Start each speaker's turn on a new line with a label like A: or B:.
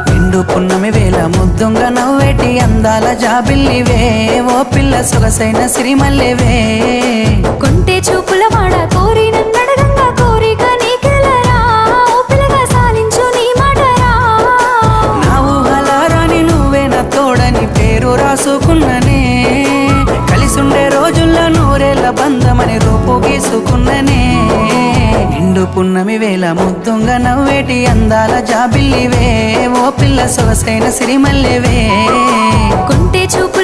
A: నిండు పున్నమి వేళ ముద్దుంగ నవ్వేటి అందాల జాబిల్లివే ఓ పిల్ల సొగసైన సిరిమల్లెవే
B: కొంటే చూపుల వాడ కోరి నన్నడగంగా కోరిక నీకెలరా ఓ పిల్లగా సాలించు నీ మాటరా
A: నా ఊహలారాని నువ్వే నా తోడని పేరు రాసుకున్ననే కలిసుండే రోజుల్లో నూరేళ్ల బంధమని రూపు గీసుకున్ననే నిండు పున్నమి వేళ ముద్దుంగ నవ్వేటి అందాల జాబిల్లివే ఓ పిల్ల సొగసైన సిరిమల్లెవే
B: కొంటే చూపు